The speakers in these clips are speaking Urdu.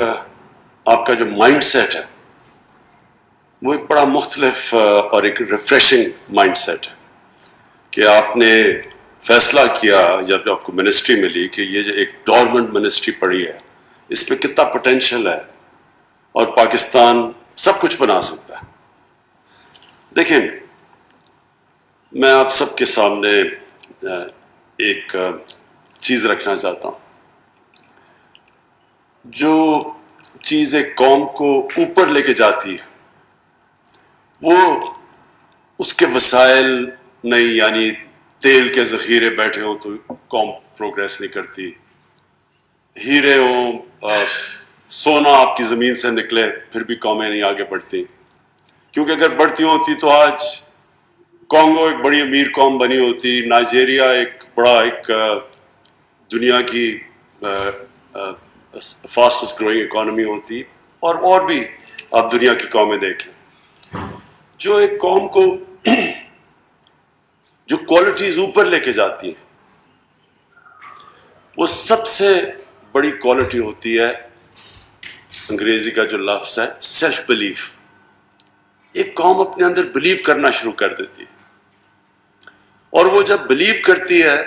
آپ کا جو مائنڈ سیٹ ہے وہ ایک بڑا مختلف اور ایک ریفریشنگ مائنڈ سیٹ ہے کہ آپ نے فیصلہ کیا جب آپ کو منسٹری ملی کہ یہ جو ایک ڈورمنٹ منسٹری پڑی ہے اس میں کتنا پوٹینشیل ہے اور پاکستان سب کچھ بنا سکتا ہے. دیکھیں، میں آپ سب کے سامنے ایک چیز رکھنا چاہتا ہوں. جو چیز ایک قوم کو اوپر لے کے جاتی ہے وہ اس کے وسائل نہیں، یعنی تیل کے ذخیرے بیٹھے ہوں تو قوم پروگریس نہیں کرتی، ہیرے ہوں، سونا آپ کی زمین سے نکلے پھر بھی قومیں نہیں آگے بڑھتی، کیونکہ اگر بڑھتی ہوتی تو آج کانگو ایک بڑی امیر قوم بنی ہوتی، نائجیریا ایک بڑا ایک دنیا کی فاسٹسٹ گروئنگ اکانومی ہوتی، اور بھی آپ دنیا کی قومیں دیکھ لیں. جو ایک قوم کو جو کوالٹیز اوپر لے کے جاتی ہیں وہ سب سے بڑی کوالٹی ہوتی ہے، انگریزی کا جو لفظ ہے سیلف بلیف. ایک قوم اپنے اندر بلیو کرنا شروع کر دیتی ہے، اور وہ جب بلیو کرتی ہے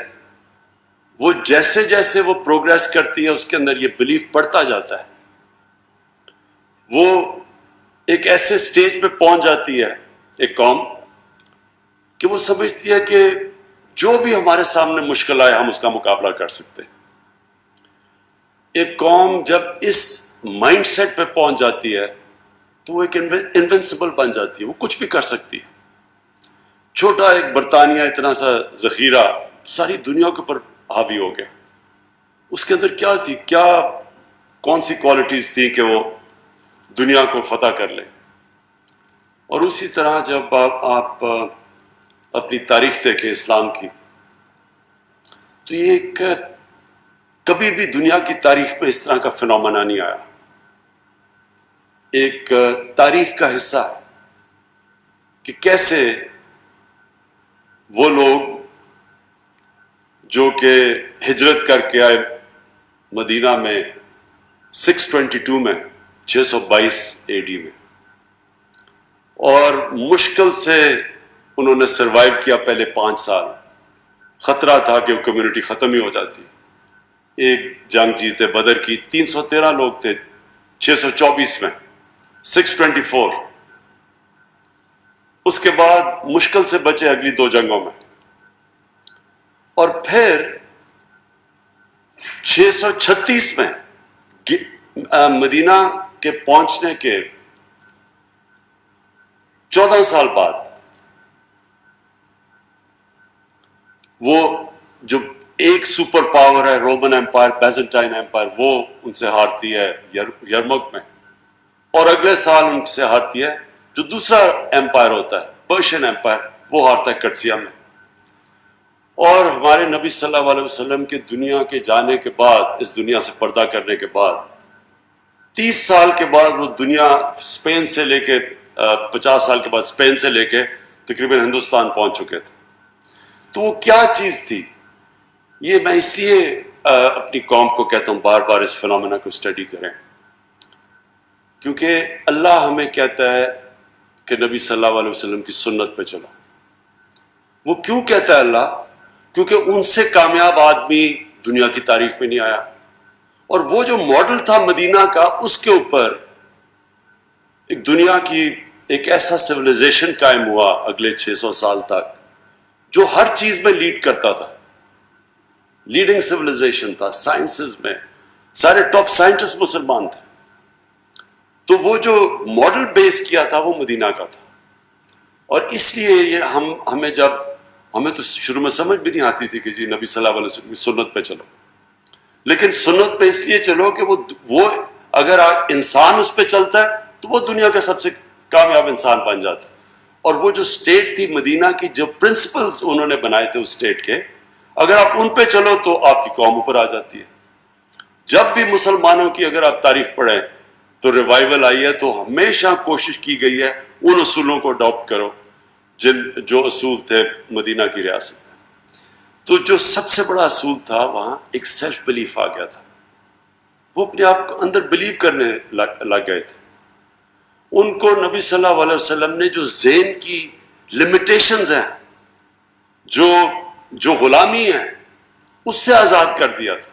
وہ جیسے جیسے وہ پروگریس کرتی ہے اس کے اندر یہ بلیف بڑھتا جاتا ہے. وہ ایک ایسے سٹیج پہ پہنچ جاتی ہے ایک قوم کہ وہ سمجھتی ہے کہ جو بھی ہمارے سامنے مشکل آئے ہم اس کا مقابلہ کر سکتے ہیں. ایک قوم جب اس مائنڈ سیٹ پہ پہنچ جاتی ہے تو وہ ایک انوینسیبل بن جاتی ہے، وہ کچھ بھی کر سکتی ہے. چھوٹا ایک برطانیہ اتنا سا ذخیرہ ساری دنیا کے اوپر حاوی ہو گیا، اس کے اندر کیا تھی، کون سی کوالٹیز تھی کہ وہ دنیا کو فتح کر لے. اور اسی طرح جب آپ اپنی تاریخ دیکھیں اسلام کی تو یہ ایک کبھی بھی دنیا کی تاریخ میں اس طرح کا فنومنا نہیں آیا. ایک تاریخ کا حصہ ہے کہ کیسے وہ لوگ جو کہ ہجرت کر کے آئے مدینہ میں 622 میں 622 AD میں، اور مشکل سے انہوں نے سروائیو کیا پہلے 5 سال. خطرہ تھا کہ وہ کمیونٹی ختم ہی ہو جاتی. ایک جنگ جیتے بدر کی 313 لوگ تھے 624 میں 624. اس کے بعد مشکل سے بچے اگلی 2 جنگوں میں، اور پھر 636 میں مدینہ کے پہنچنے کے 14 سال بعد وہ جو ایک سپر پاور ہے رومن ایمپائر، بیزنٹائن ایمپائر، وہ ان سے ہارتی ہے یرمک میں، اور اگلے سال ان سے ہارتی ہے جو دوسرا ایمپائر ہوتا ہے پرشین ایمپائر، وہ ہارتا ہے کٹسیا میں. اور ہمارے نبی صلی اللہ علیہ وسلم کے دنیا کے جانے کے بعد، اس دنیا سے پردہ کرنے کے بعد 30 سال کے بعد وہ دنیا اسپین سے لے کے 50 سال کے بعد اسپین سے لے کے تقریباً ہندوستان پہنچ چکے تھے. تو وہ کیا چیز تھی؟ یہ میں اس لیے اپنی قوم کو کہتا ہوں بار بار اس فنومینا کو اسٹڈی کریں، کیونکہ اللہ ہمیں کہتا ہے کہ نبی صلی اللہ علیہ وسلم کی سنت پہ چلو. وہ کیوں کہتا ہے اللہ؟ کیونکہ ان سے کامیاب آدمی دنیا کی تاریخ میں نہیں آیا، اور وہ جو ماڈل تھا مدینہ کا، اس کے اوپر ایک دنیا کی ایک ایسا سویلائزیشن قائم ہوا اگلے 600 سال تک جو ہر چیز میں لیڈ کرتا تھا. لیڈنگ سویلائزیشن تھا، سائنسز میں سارے ٹاپ سائنٹسٹ مسلمان تھے. تو وہ جو ماڈل بیس کیا تھا وہ مدینہ کا تھا. اور اس لیے یہ ہمیں تو شروع میں سمجھ بھی نہیں آتی تھی کہ جی نبی صلی اللہ علیہ وسلم کی سنت پہ چلو، لیکن سنت پہ اس لیے چلو کہ وہ اگر انسان اس پہ چلتا ہے تو وہ دنیا کا سب سے کامیاب انسان بن جاتا ہے. اور وہ جو سٹیٹ تھی مدینہ کی، جو پرنسپلز انہوں نے بنائے تھے اس سٹیٹ کے، اگر آپ ان پہ چلو تو آپ کی قوم اوپر آ جاتی ہے. جب بھی مسلمانوں کی اگر آپ تاریخ پڑھیں تو ریوائول آئی ہے تو ہمیشہ کوشش کی گئی ہے ان اصولوں کو اڈاپٹ کرو جو اصول تھے مدینہ کی ریاست میں. تو جو سب سے بڑا اصول تھا وہاں ایک سیلف بلیف آ گیا تھا وہ اپنے آپ کو اندر بلیو کرنے لگ گئے تھے. ان کو نبی صلی اللہ علیہ وسلم نے جو ذہن کی لمیٹیشنز ہیں، جو غلامی ہے، اس سے آزاد کر دیا تھا.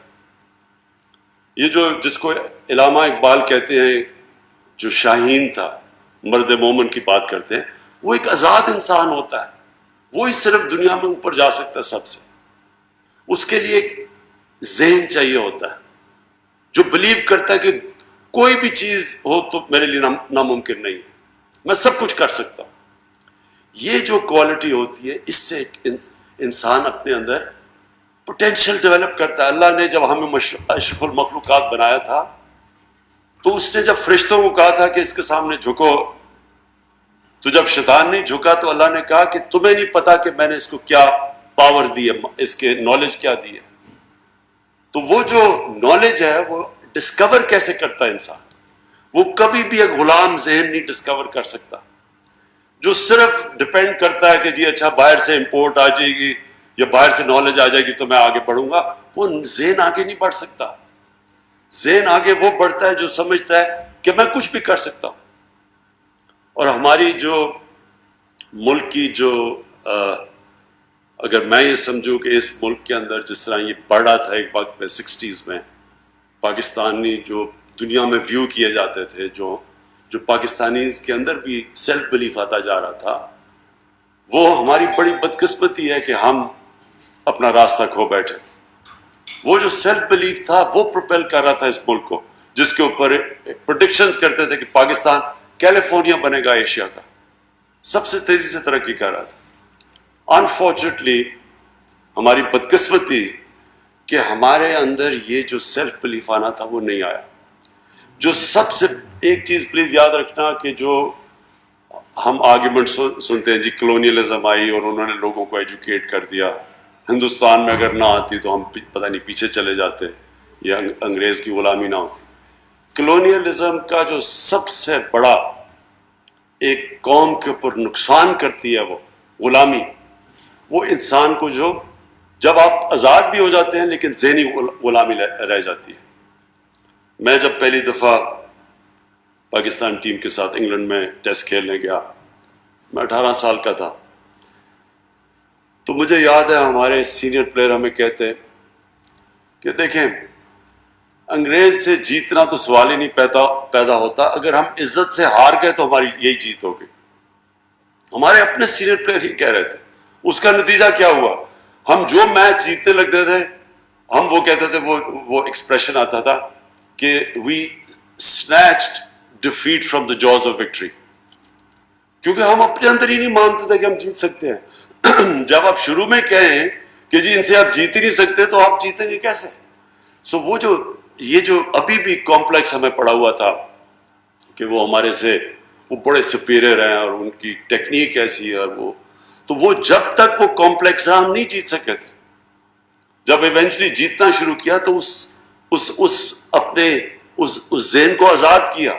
یہ جو جس کو علامہ اقبال کہتے ہیں، جو شاہین تھا، مرد مومن کی بات کرتے ہیں، وہ ایک آزاد انسان ہوتا ہے. وہی صرف دنیا میں اوپر جا سکتا ہے سب سے. اس کے لیے ایک ذہن چاہیے ہوتا ہے جو بلیو کرتا ہے کہ کوئی بھی چیز ہو تو میرے لیے ناممکن نہیں ہے، میں سب کچھ کر سکتا ہوں. یہ جو کوالٹی ہوتی ہے، اس سے انسان اپنے اندر پوٹینشیل ڈیولپ کرتا ہے. اللہ نے جب ہمیں اشرف المخلوقات بنایا تھا تو اس نے جب فرشتوں کو کہا تھا کہ اس کے سامنے جھکو، تو جب شیطان نہیں جھکا تو اللہ نے کہا کہ تمہیں نہیں پتا کہ میں نے اس کو کیا پاور دی ہے، اس کے نالج کیا دی ہے. تو وہ جو نالج ہے وہ ڈسکور کیسے کرتا ہے انسان؟ وہ کبھی بھی ایک غلام ذہن نہیں ڈسکور کر سکتا جو صرف ڈپینڈ کرتا ہے کہ جی اچھا باہر سے امپورٹ آ جائے گی یا باہر سے نالج آ جائے گی تو میں آگے بڑھوں گا. وہ ذہن آگے نہیں بڑھ سکتا. ذہن آگے وہ بڑھتا ہے جو سمجھتا ہے کہ میں کچھ بھی کر سکتا ہوں. اور ہماری جو ملک کی جو اگر میں یہ سمجھوں کہ اس ملک کے اندر جس طرح یہ بڑھا تھا ایک وقت میں 60s میں، پاکستانی جو دنیا میں ویو کیے جاتے تھے، جو پاکستانی کے اندر بھی سیلف بلیف آتا جا رہا تھا، وہ ہماری بڑی بدقسمتی ہے کہ ہم اپنا راستہ کھو بیٹھے. وہ جو سیلف بلیف تھا وہ پروپیل کر رہا تھا اس ملک کو، جس کے اوپر پروڈکشنز کرتے تھے کہ پاکستان کیلیفورنیا بنے گا ایشیا کا، سب سے تیزی سے ترقی کر رہا تھا. انفارچونیٹلی ہماری بدقسمتی کہ ہمارے اندر یہ جو سیلف بلیف آنا تھا وہ نہیں آیا. جو سب سے ایک چیز پلیز یاد رکھنا کہ جو ہم آرگیومنٹ سنتے ہیں جی کلونیلزم آئی اور انہوں نے لوگوں کو ایجوکیٹ کر دیا، ہندوستان میں اگر نہ آتی تو ہم پتہ نہیں پیچھے چلے جاتے یا انگریز کی غلامی نہ ہوتی. کلونیلزم کا جو سب سے بڑا ایک قوم کے اوپر نقصان کرتی ہے وہ غلامی، وہ انسان کو جو جب آپ آزاد بھی ہو جاتے ہیں لیکن ذہنی غلامی رہ جاتی ہے. میں جب پہلی دفعہ پاکستان ٹیم کے ساتھ انگلینڈ میں ٹیسٹ کھیلنے گیا، میں 18 سال کا تھا، تو مجھے یاد ہے ہمارے سینئر پلیئر ہمیں کہتے کہ دیکھیں انگریز سے جیتنا تو سوال ہی نہیں پیدا ہوتا، اگر ہم عزت سے ہار گئے تو ہماری یہی جیت ہوگی. ہمارے اپنے سینئر پلیئر ہی کہہ رہے تھے. اس کا نتیجہ کیا ہوا؟ ہم جو میچ جیتنے لگتے تھے ہم وہ کہتے تھے، وہ ایکسپریشن آتا تھا کہ وی snatched defeat from the jaws of victory. کیونکہ ہم اپنے اندر ہی نہیں مانتے تھے کہ ہم جیت سکتے ہیں. جب آپ شروع میں کہیں کہ جی ان سے آپ جیت ہی نہیں سکتے تو آپ جیتیں گے کیسے؟ سو وہ یہ جو ابھی بھی کمپلیکس ہمیں پڑا ہوا تھا کہ وہ ہمارے سے وہ بڑے سپیریئر ہیں اور ان کی ٹیکنیک ایسی ہے، اور وہ جب تک وہ کمپلیکس ہے ہم نہیں جیت سکے تھے. جب ایونچولی جیتنا شروع کیا تو اس ذہن کو آزاد کیا.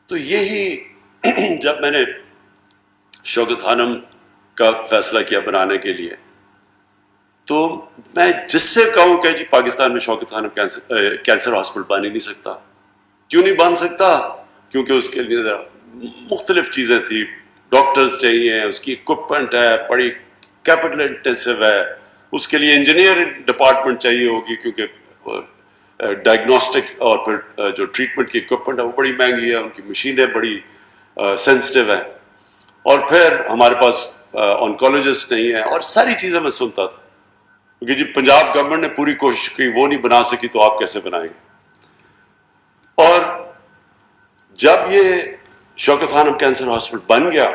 تو یہی جب میں نے شوکت خانم کا فیصلہ کیا بنانے کے لیے، تو میں جس سے کہوں کہ جی پاکستان میں شوکت خانم کینسر ہاسپٹل بن ہی نہیں سکتا. کیوں نہیں بن سکتا؟ کیونکہ اس کے لیے مختلف چیزیں تھیں، ڈاکٹرز چاہیے، اس کی اکوپمنٹ ہے، بڑی کیپٹل انٹینسو ہے، اس کے لیے انجینئر ڈپارٹمنٹ چاہیے ہوگی کیونکہ ڈائگنوسٹک اور پھر جو ٹریٹمنٹ کی اکوپمنٹ ہے وہ بڑی مہنگی ہے، ان کی مشینیں بڑی سینسٹیو ہیں، اور پھر ہمارے پاس آنکولوجسٹ نہیں ہے، اور ساری چیزیں میں سنتا تھا. کیونکہ جی پنجاب گورنمنٹ نے پوری کوشش کی، وہ نہیں بنا سکی تو آپ کیسے بنائیں گے؟ اور جب یہ شوکت خانم کینسر ہاسپٹل بن گیا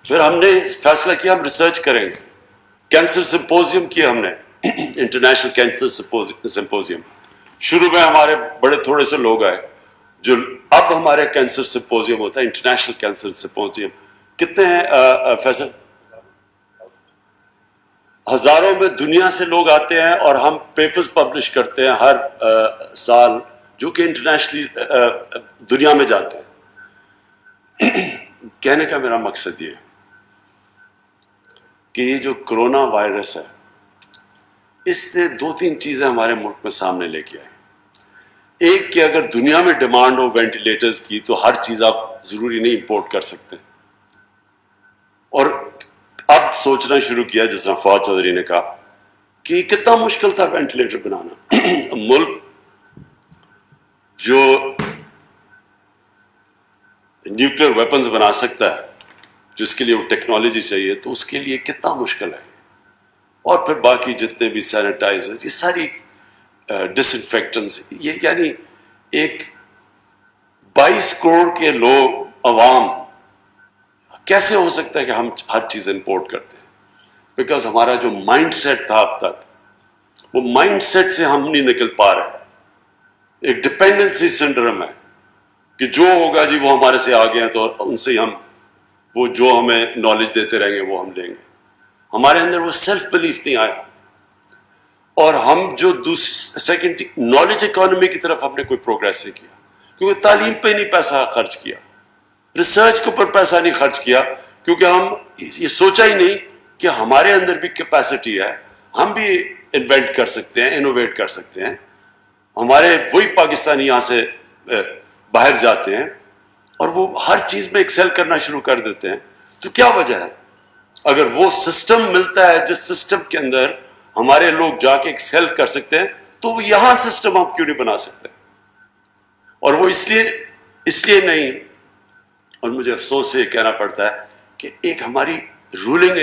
پھر ہم نے فیصلہ کیا ہم ریسرچ کریں گے. کینسر سمپوزیم کیا ہم نے، انٹرنیشنل کینسر سمپوزیم. شروع میں ہمارے بڑے تھوڑے سے لوگ آئے، جو اب ہمارے کینسر سمپوزیم ہوتا ہے انٹرنیشنل کینسر سمپوزیم. کتنے ہیں فیصل؟ ہزاروں میں دنیا سے لوگ آتے ہیں اور ہم پیپرز پبلش کرتے ہیں ہر سال جو کہ انٹرنیشنلی دنیا میں جاتے ہیں. کہنے کا میرا مقصد یہ کہ یہ جو کرونا وائرس ہے اس نے 2-3 چیزیں ہمارے ملک میں سامنے لے کے آئی. ایک کہ اگر دنیا میں ڈیمانڈ ہو وینٹیلیٹرز کی تو ہر چیز آپ ضروری نہیں امپورٹ کر سکتے. اور اب سوچنا شروع کیا جس طرح فواد چودھری نے کہا کہ کتنا مشکل تھا وینٹیلیٹر بنانا. ملک جو نیوکلیر ویپنز بنا سکتا ہے جس کے لیے وہ ٹیکنالوجی چاہیے تو اس کے لیے کتنا مشکل ہے. اور پھر باقی جتنے بھی سینیٹائزر، یہ ساری ڈس انفیکٹنٹس، یہ یعنی ایک 22 کروڑ کے لوگ عوام کیسے ہو سکتا ہے کہ ہم ہر چیز امپورٹ کرتے ہیں؟ بیکاز ہمارا جو مائنڈ سیٹ تھا اب تک، وہ مائنڈ سیٹ سے ہم نہیں نکل پا رہے. ایک ڈپینڈنسی سنڈرم ہے کہ جو ہوگا جی وہ ہمارے سے آگے ہیں تو ان سے ہم وہ جو ہمیں نالج دیتے رہیں گے وہ ہم لیں گے. ہمارے اندر وہ سیلف بلیف نہیں آیا. اور ہم جو دوسری سیکنڈ نالج اکانومی کی طرف ہم نے کوئی پروگریس نہیں کیا، کیونکہ تعلیم پہ نہیں پیسہ خرچ کیا، ریسرچ کے اوپر پیسہ نہیں خرچ کیا، کیونکہ ہم یہ سوچا ہی نہیں کہ ہمارے اندر بھی کیپیسٹی ہے، ہم بھی انوینٹ کر سکتے ہیں، انوویٹ کر سکتے ہیں. ہمارے وہی پاکستانی یہاں سے باہر جاتے ہیں اور وہ ہر چیز میں ایکسل کرنا شروع کر دیتے ہیں. تو کیا وجہ ہے؟ اگر وہ سسٹم ملتا ہے جس سسٹم کے اندر ہمارے لوگ جا کے ایکسل کر سکتے ہیں تو وہ یہاں سسٹم ہم کیوں نہیں بنا سکتے؟ اور وہ اس لیے نہیں. اور مجھے افسوس سے یہ کہنا پڑتا ہے کہ ایک ہماری رولنگ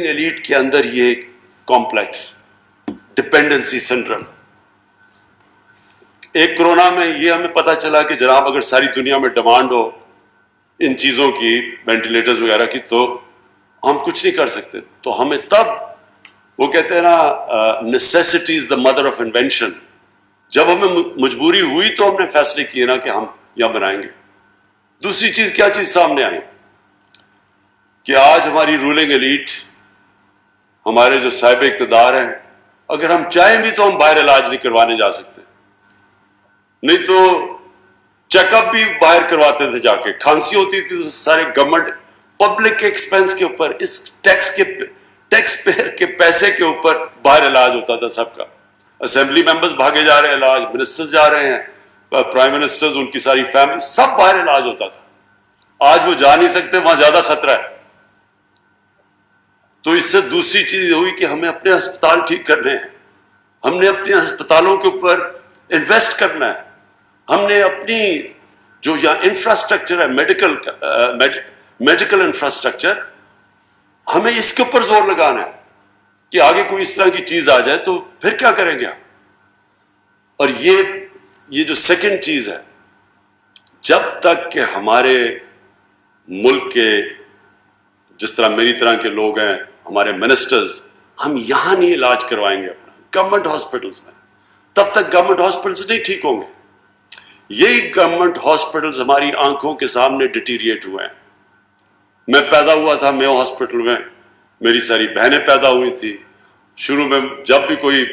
ایلیٹ کے اندر یہ کمپلیکس ڈپینڈنسی سنڈرم. ایک کرونا میں یہ ہمیں پتا چلا کہ جناب اگر ساری دنیا میں ڈیمانڈ ہو ان چیزوں کی، وینٹیلیٹرز وغیرہ کی، تو ہم کچھ نہیں کر سکتے. تو ہمیں تب وہ کہتے ہیں نا necessity is the mother of invention. جب ہمیں مجبوری ہوئی تو ہم نے فیصلے کیے نا کہ ہم یہاں بنائیں گے. دوسری چیز کیا چیز سامنے آئی کہ آج ہماری رولنگ ایلیٹ، ہمارے جو صاحب اقتدار ہیں، اگر ہم چاہیں بھی تو ہم باہر علاج نہیں کروانے جا سکتے. نہیں تو چیک اپ بھی باہر کرواتے تھے جا کے. کھانسی ہوتی تھی تو سارے گورنمنٹ پبلک کے ایکسپینس کے اوپر، اس ٹیکس پیئر کے پیسے کے اوپر باہر علاج ہوتا تھا سب کا. اسمبلی ممبرز بھاگے جا رہے ہیں علاج، منسٹرز جا رہے ہیں، پرائم منسٹرز، ان کی ساری فیملی، سب باہر علاج ہوتا تھا. آج وہ جا نہیں سکتے، وہاں زیادہ خطرہ ہے. تو اس سے دوسری چیز ہوئی کہ ہمیں اپنے ہسپتال ٹھیک کرنے ہیں، ہم نے اپنے ہسپتالوں کے اوپر انویسٹ کرنا ہے، ہم نے اپنی جو یہاں انفراسٹرکچر ہے میڈیکل انفراسٹرکچر، ہمیں اس کے اوپر زور لگانا ہے کہ آگے کوئی اس طرح کی چیز آ جائے تو پھر کیا کریں گے. اور یہ جو سیکنڈ چیز ہے، جب تک کہ ہمارے ملک کے جس طرح میری طرح کے لوگ ہیں، ہمارے منسٹرز، ہم یہاں نہیں علاج کروائیں گے اپنا گورنمنٹ ہاسپٹلز میں، تب تک گورنمنٹ ہاسپٹلز نہیں ٹھیک ہوں گے. یہی گورنمنٹ ہاسپٹلز ہماری آنکھوں کے سامنے ڈیٹیریٹ ہوئے ہیں. میں پیدا ہوا تھا میو ہاسپٹل میں، میری ساری بہنیں پیدا ہوئی تھی. شروع میں جب بھی کوئی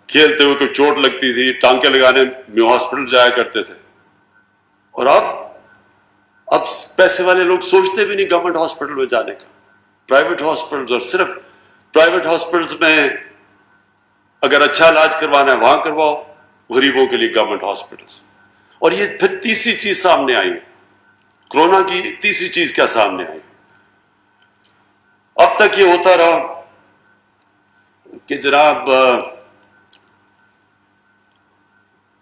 کھیلتے ہوئے کوئی چوٹ لگتی تھی، ٹانکے لگانے میو ہاسپٹل جایا کرتے تھے. اور اب پیسے والے لوگ سوچتے بھی نہیں گورنمنٹ ہاسپٹل میں جانے کا. پرائیویٹ ہاسپٹلز، اور صرف پرائیویٹ ہاسپٹلز میں اگر اچھا علاج کروانا ہے وہاں کرواؤ، غریبوں کے لیے گورنمنٹ ہاسپٹلز. اور یہ پھر تیسری چیز سامنے آئی ہے، کرونا کی تیسری چیز کیا سامنے آئی. اب تک یہ ہوتا رہا کہ جناب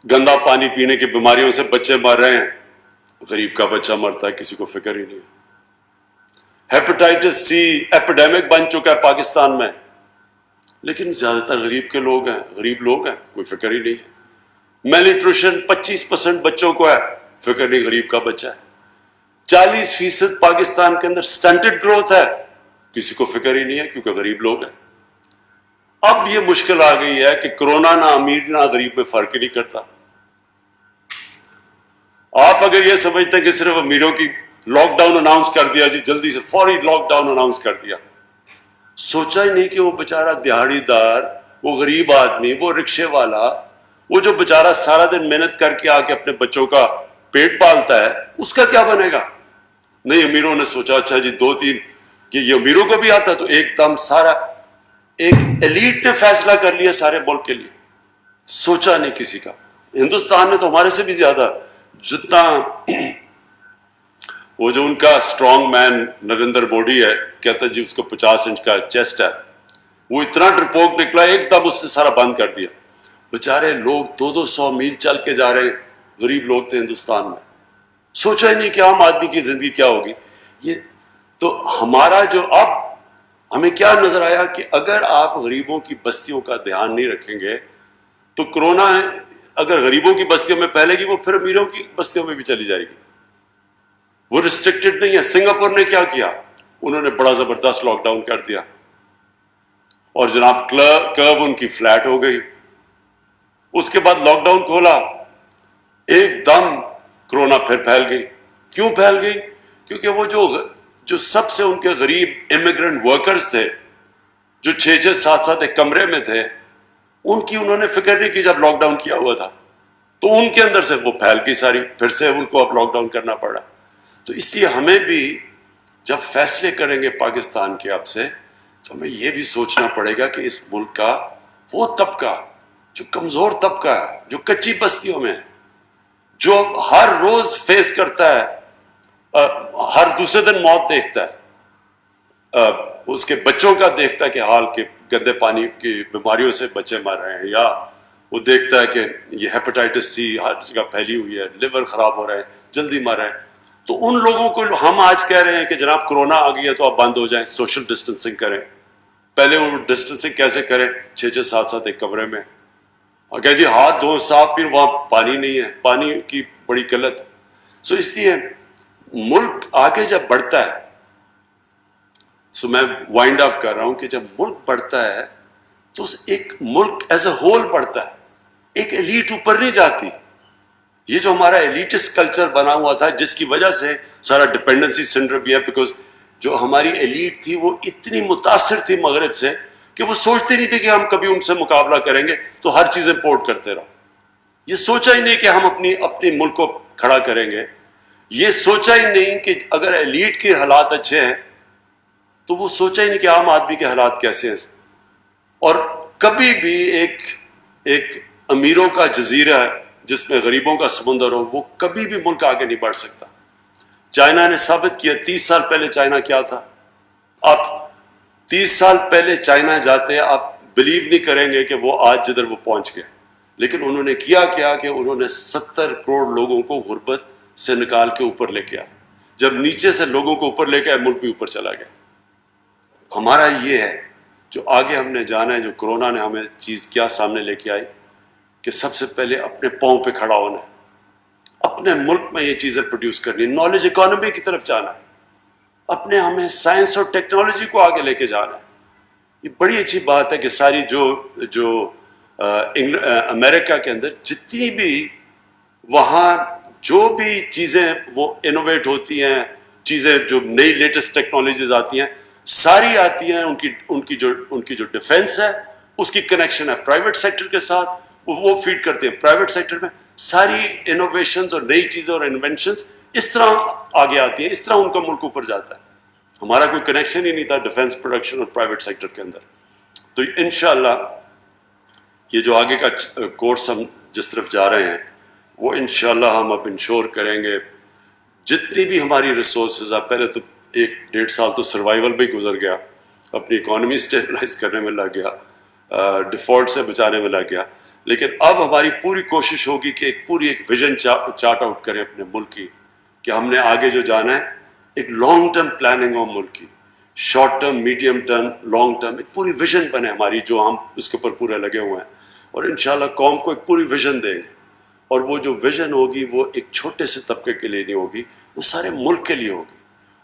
گندا پانی پینے کی بیماریوں سے بچے مر رہے ہیں، غریب کا بچہ مرتا ہے، کسی کو فکر ہی نہیں. ہیپاٹائٹس سی ایپیڈیمک بن چکا ہے پاکستان میں، لیکن زیادہ تر غریب لوگ ہیں، کوئی فکر ہی نہیں. میل نیوٹریشن 25% بچوں کو ہے، فکر نہیں، غریب کا بچہ ہے. 40% پاکستان کے اندر سٹنٹڈ گروتھ ہے، کسی کو فکر ہی نہیں ہے کیونکہ غریب لوگ ہیں. اب یہ مشکل آ گئی ہے کہ کرونا نہ امیر نہ غریب میں فرق ہی نہیں کرتا. آپ اگر یہ سمجھتے ہیں کہ صرف امیروں کی لاک ڈاؤن اناؤنس کر دیا جی، جلدی سے فوری لاک ڈاؤن اناؤنس کر دیا، سوچا ہی نہیں کہ وہ بیچارہ دیہڑی دار، وہ غریب آدمی، وہ رکشے والا، وہ جو بیچارہ سارا دن محنت کر کے آ کے اپنے بچوں کا پیٹ پالتا ہے، اس کا کیا بنے گا. نہیں، امیروں نے سوچا اچھا جی 2-3 کہ یہ امیروں کو بھی آتا، تو ایک دم سارا ایک ایلیٹ نے فیصلہ کر لیا سارے ملک کے لیے سوچا نہیں کسی کا. ہندوستان نے تو ہمارے سے بھی زیادہ, جتنا وہ جو ان کا اسٹرانگ مین نریندر مودی ہے, کہتا ہے جی اس کو 50 انچ کا چیسٹ ہے, وہ اتنا ڈرپوک نکلا ایک دم اس نے سارا بند کر دیا. بیچارے لوگ 200 میل چل کے جا رہے ہیں, غریب لوگ تھے ہندوستان میں, سوچا ہی نہیں کہ عام آدمی کی زندگی کیا ہوگی. یہ تو ہمارا جو اب ہمیں کیا نظر آیا کہ اگر آپ غریبوں کی بستیوں کا دھیان نہیں رکھیں گے تو کرونا اگر غریبوں کی بستیوں میں پھیلے گی وہ پھر امیروں کی بستیوں میں بھی چلی جائے گی. وہ ریسٹرکٹڈ نہیں ہے. سنگاپور نے کیا کیا, انہوں نے بڑا زبردست لاک ڈاؤن کر دیا اور جناب کرو ان کی فلیٹ ہو گئی. اس کے بعد لاک ڈاؤن کھولا, ایک دم کرونا پھر پھیل گئی. کیوں پھیل گئی؟ کیونکہ وہ جو سب سے ان کے غریب امیگرنٹ ورکرز تھے جو 6-7 ایک کمرے میں تھے, ان کی انہوں نے فکر نہیں کی جب لاک ڈاؤن کیا ہوا تھا, تو ان کے اندر سے وہ پھیل گئی ساری, پھر سے ان کو اب لاک ڈاؤن کرنا پڑا. تو اس لیے ہمیں بھی جب فیصلے کریں گے پاکستان کے اب سے, تو ہمیں یہ بھی سوچنا پڑے گا کہ اس ملک کا وہ طبقہ جو کمزور طبقہ ہے, جو کچی بستیوں میں ہے, جو ہر روز فیس کرتا ہے, ہر دوسرے دن موت دیکھتا ہے, اس کے بچوں کا دیکھتا ہے کہ حال کے گندے پانی کی بیماریوں سے بچے مر رہے ہیں, یا وہ دیکھتا ہے کہ یہ ہیپاٹائٹس سی ہر جگہ پھیلی ہوئی ہے, لیور خراب ہو رہے ہیں, جلدی مر رہے ہیں. تو ان لوگوں کو ہم آج کہہ رہے ہیں کہ جناب کرونا آ گئی ہے تو آپ بند ہو جائیں, سوشل ڈسٹینسنگ کریں. پہلے وہ ڈسٹینسنگ کیسے کریں؟ 6-7 ایک کمرے میں, اور کہ جی ہاتھ دھو صاف, پھر وہاں پانی نہیں ہے, پانی کی بڑی قلت. سو اس لیے ملک آگے جب بڑھتا ہے, سو میں وائنڈ اپ کر رہا ہوں کہ جب ملک بڑھتا ہے تو ایک ملک ایز اے ہول بڑھتا ہے, ایک ایلیٹ اوپر نہیں جاتی. یہ جو ہمارا ایلیٹس کلچر بنا ہوا تھا جس کی وجہ سے سارا ڈپینڈنسی سنڈروم بھی ہے, بیکاز جو ہماری ایلیٹ تھی وہ اتنی متاثر تھی مغرب سے کہ وہ سوچتے نہیں تھے کہ ہم کبھی ان سے مقابلہ کریں گے, تو ہر چیز امپورٹ کرتے رہو. یہ سوچا ہی نہیں کہ ہم اپنے ملک کو کھڑا کریں گے. یہ سوچا ہی نہیں کہ اگر ایلیٹ کے حالات اچھے ہیں تو وہ سوچا ہی نہیں کہ عام آدمی کے حالات کیسے ہیں. اور کبھی بھی ایک امیروں کا جزیرہ ہے جس میں غریبوں کا سمندر ہو, وہ کبھی بھی ملک آگے نہیں بڑھ سکتا. چائنا نے ثابت کیا, 30 سال پہلے چائنا کیا تھا. آپ 30 سال پہلے چائنا جاتے ہیں, آپ بلیو نہیں کریں گے کہ وہ آج جدھر وہ پہنچ گئے. لیکن انہوں نے کیا کہ انہوں نے 70 کروڑ لوگوں کو غربت سے نکال کے اوپر لے کے آئے. جب نیچے سے لوگوں کو اوپر لے کے آئے, ملک بھی اوپر چلا گیا. ہمارا یہ ہے جو آگے ہم نے جانا ہے, جو کرونا نے ہمیں چیز کیا سامنے لے کے آئی, کہ سب سے پہلے اپنے پاؤں پہ کھڑا ہونا ہے, اپنے ملک میں یہ چیزیں پروڈیوس کرنی, نالج اکانومی کی طرف جانا ہے, اپنے ہمیں سائنس اور ٹیکنالوجی کو آگے لے کے جانا ہے. یہ بڑی اچھی بات ہے کہ ساری جو امریکہ کے اندر جتنی بھی وہاں جو بھی چیزیں وہ انوویٹ ہوتی ہیں, چیزیں جو نئی لیٹسٹ ٹیکنالوجیز آتی ہیں, ساری آتی ہیں ان کی جو ڈیفینس ہے اس کی کنیکشن ہے پرائیویٹ سیکٹر کے ساتھ, وہ فیڈ کرتے ہیں پرائیویٹ سیکٹر میں. ساری انوویشنز اور نئی چیزیں اور انوینشنز اس طرح آگے آتی ہیں, اس طرح ان کا ملک اوپر جاتا ہے. ہمارا کوئی کنیکشن ہی نہیں تھا ڈیفینس پروڈکشن اور پرائیویٹ سیکٹر کے اندر. تو انشاءاللہ یہ جو آگے کا کورس ہم جس طرف جا رہے ہیں وہ انشاءاللہ ہم اب انشور کریں گے جتنی بھی ہماری ریسورسز ہیں. پہلے تو 1-1.5 سال تو سروائیول بھی گزر گیا, اپنی اکانومی اسٹیبلائز کرنے میں لگ گیا, ڈیفالٹ سے بچانے میں لگ گیا. لیکن اب ہماری پوری کوشش ہوگی کہ ایک ویژن چارٹ آؤٹ کریں اپنے ملک کی, کہ ہم نے آگے جو جانا ہے ایک لانگ ٹرم پلاننگ ہو ملک کی, short term, medium term, long term, ایک پوری ویژن بنے ہماری, جو ہم اس کے اوپر پورے لگے ہوئے ہیں. اور انشاءاللہ قوم کو ایک پوری ویژن دیں گے, اور وہ جو ویژن ہوگی وہ ایک چھوٹے سے طبقے کے لیے نہیں ہوگی, وہ سارے ملک کے لیے ہوگی.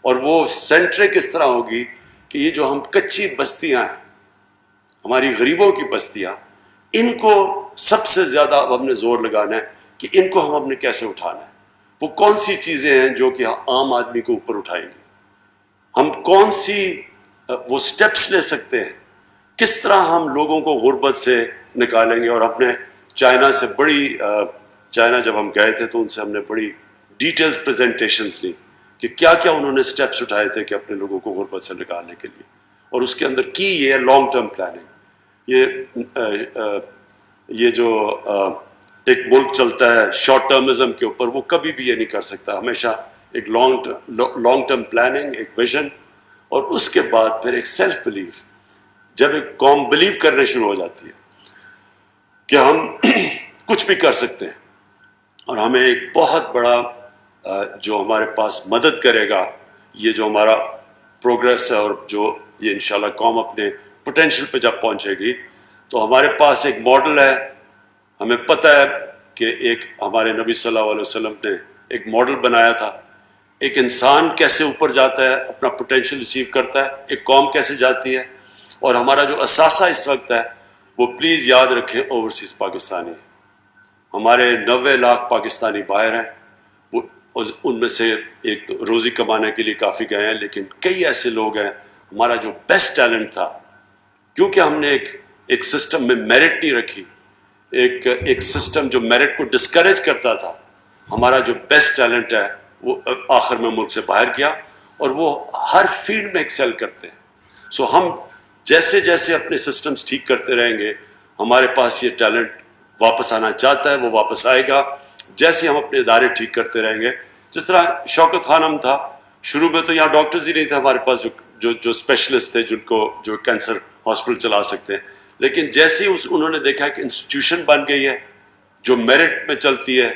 اور وہ سینٹرک اس طرح ہوگی کہ یہ جو ہم کچی بستیاں ہیں, ہماری غریبوں کی بستیاں, ان کو سب سے زیادہ اب ہم نے زور لگانا ہے کہ ان کو ہم نے کیسے اٹھانا ہے. وہ کون سی چیزیں ہیں جو کہ عام آدمی کو اوپر اٹھائیں گے, ہم کون سی وہ سٹیپس لے سکتے ہیں, کس طرح ہم لوگوں کو غربت سے نکالیں گے. اور ہم نے چائنا جب ہم گئے تھے تو ان سے ہم نے بڑی ڈیٹیلز پریزنٹیشنز لی کہ کیا کیا انہوں نے سٹیپس اٹھائے تھے کہ اپنے لوگوں کو غربت سے نکالنے کے لیے. اور اس کے اندر کی یہ لانگ ٹرم پلاننگ, یہ یہ جو ایک ملک چلتا ہے شارٹ ٹرمزم کے اوپر, وہ کبھی بھی یہ نہیں کر سکتا. ہمیشہ ایک لانگ ٹرم پلاننگ, ایک ویژن, اور اس کے بعد پھر ایک سیلف بلیف. جب ایک قوم بلیو کرنے شروع ہو جاتی ہے کہ ہم کچھ بھی کر سکتے ہیں اور ہمیں ایک بہت بڑا جو ہمارے پاس مدد کرے گا, یہ جو ہمارا پروگریس ہے, اور جو یہ انشاءاللہ قوم اپنے پوٹینشیل پہ جب پہنچے گی, تو ہمارے پاس ایک ماڈل ہے. ہمیں پتہ ہے کہ ایک ہمارے نبی صلی اللہ علیہ وسلم نے ایک ماڈل بنایا تھا, ایک انسان کیسے اوپر جاتا ہے, اپنا پوٹینشیل اچیو کرتا ہے, ایک قوم کیسے جاتی ہے. اور ہمارا جو اثاثہ اس وقت ہے وہ پلیز یاد رکھیں اوورسیز پاکستانی. ہمارے 90 لاکھ پاکستانی باہر ہیں, وہ ان میں سے ایک تو روزی کمانے کے لیے کافی گئے ہیں, لیکن کئی ایسے لوگ ہیں ہمارا جو بیسٹ ٹیلنٹ تھا, کیونکہ ہم نے ایک سسٹم میں میرٹ نہیں رکھی, ایک سسٹم جو میرٹ کو ڈسکریج کرتا تھا, ہمارا جو بیسٹ ٹیلنٹ ہے وہ آخر میں ملک سے باہر گیا, اور وہ ہر فیلڈ میں ایکسل کرتے ہیں. سو ہم جیسے جیسے اپنے سسٹمز ٹھیک کرتے رہیں گے, ہمارے پاس یہ ٹیلنٹ واپس آنا چاہتا ہے, وہ واپس آئے گا. جیسے ہم اپنے ادارے ٹھیک کرتے رہیں گے, جس طرح شوکت خانم تھا, شروع میں تو یہاں ڈاکٹرز ہی نہیں تھے ہمارے پاس جو اسپیشلسٹ تھے جو کینسر ہاسپٹل چلا سکتے ہیں. لیکن جیسے ہی انہوں نے دیکھا کہ انسٹیٹیوشن بن گئی ہے جو میرٹ میں چلتی ہے,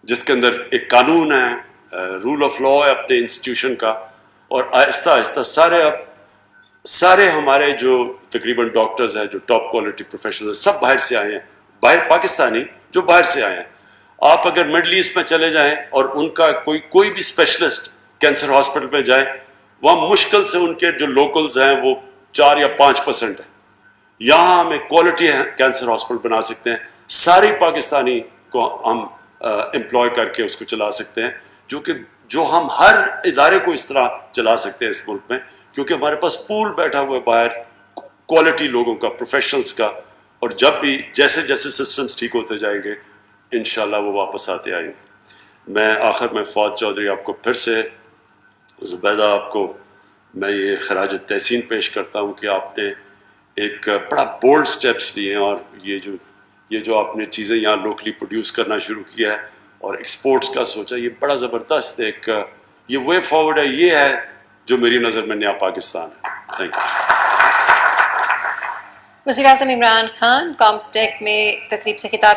جس کے اندر ایک قانون ہے, رول آف لا ہے اپنے انسٹیٹیوشن کا, اور آہستہ آہستہ سارے ہمارے جو تقریباً ڈاکٹرز ہیں جو ٹاپ کوالٹی پروفیشنل ہیں, سب باہر سے آئے ہیں, باہر پاکستانی جو باہر سے آئے ہیں. آپ اگر مڈل ایسٹ میں چلے جائیں اور ان کا کوئی بھی اسپیشلسٹ کینسر ہاسپٹل میں جائیں, وہاں مشکل سے ان کے جو لوکلز ہیں وہ 4 یا 5% ہیں. یہاں ہم ایک کوالٹی کینسر ہاسپٹل بنا سکتے ہیں, ساری پاکستانی کو ہم امپلوائے کر کے اس کو چلا سکتے ہیں, جو ہم ہر ادارے کو اس طرح چلا سکتے ہیں اس ملک میں, کیونکہ ہمارے پاس پول بیٹھا ہوا ہے باہر کوالٹی لوگوں کا, پروفیشنلز کا. اور جب بھی جیسے جیسے سسٹمز ٹھیک ہوتے جائیں گے انشاءاللہ وہ واپس آتے آئیں گے. میں آخر میں فواد چودھری آپ کو پھر سے, زبیدہ آپ کو میں یہ خراج تحسین پیش کرتا ہوں کہ آپ نے ایک بڑا بولڈ سٹیپس لیے ہیں, اور یہ جو آپ نے چیزیں یہاں لوکلی پروڈیوس کرنا شروع کیا ہے اور ایکسپورٹس کا سوچا, یہ بڑا زبردست ایک یہ وے فارورڈ ہے. یہ ہے جو میری نظر میں نیا پاکستان ہے. Thank you. وزیر اعظم عمران خان کامسٹیک میں تقریب سے خطاب